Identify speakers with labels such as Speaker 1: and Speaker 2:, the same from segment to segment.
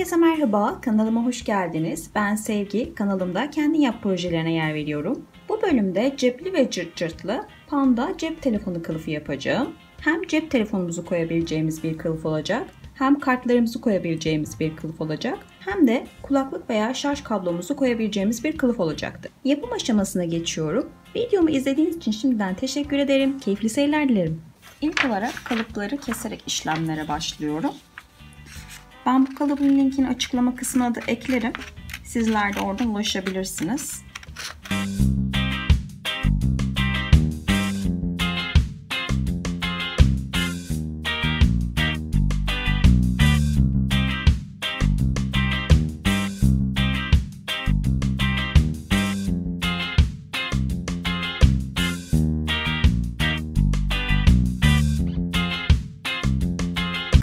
Speaker 1: Herkese merhaba, kanalıma hoş geldiniz. Ben Sevgi, kanalımda kendi yap projelerine yer veriyorum. Bu bölümde cepli ve cırt cırtlı Panda cep telefonu kılıfı yapacağım. Hem cep telefonumuzu koyabileceğimiz bir kılıf olacak, hem kartlarımızı koyabileceğimiz bir kılıf olacak, hem de kulaklık veya şarj kablomuzu koyabileceğimiz bir kılıf olacaktır. Yapım aşamasına geçiyorum. Videomu izlediğiniz için şimdiden teşekkür ederim. Keyifli seyirler dilerim. İlk olarak kalıpları keserek işlemlere başlıyorum. Ben bu kalıbın linkini açıklama kısmına da eklerim. Sizler de oradan ulaşabilirsiniz.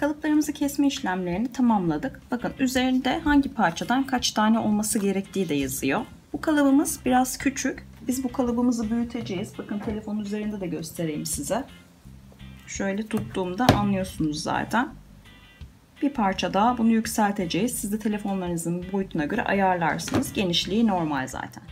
Speaker 1: Kalıplarımızı kesme işlemlerini tamamladık. Bakın üzerinde hangi parçadan kaç tane olması gerektiği de yazıyor. Bu kalıbımız biraz küçük. Biz bu kalıbımızı büyüteceğiz. Bakın telefonun üzerinde de göstereyim size. Şöyle tuttuğumda anlıyorsunuz zaten. Bir parça daha bunu yükselteceğiz. Siz de telefonlarınızın boyutuna göre ayarlarsınız. Genişliği normal zaten.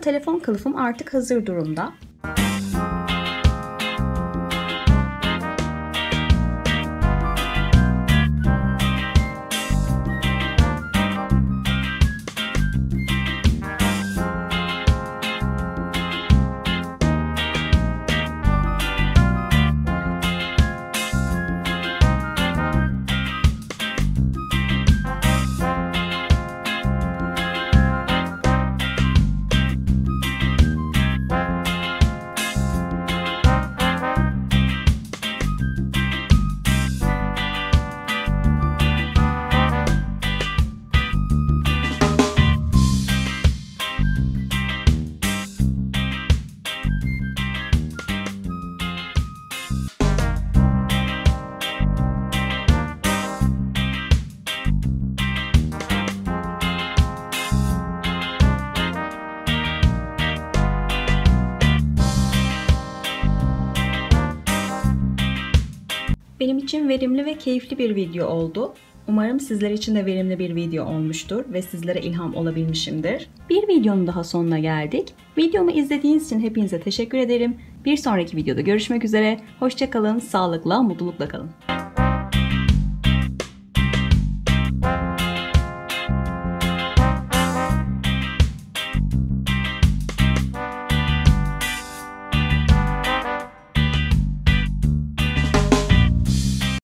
Speaker 1: Panda telefon kılıfım artık hazır durumda. Benim için verimli ve keyifli bir video oldu. Umarım sizler için de verimli bir video olmuştur ve sizlere ilham olabilmişimdir. Bir videonun daha sonuna geldik. Videomu izlediğiniz için hepinize teşekkür ederim. Bir sonraki videoda görüşmek üzere. Hoşça kalın, sağlıkla, mutlulukla kalın.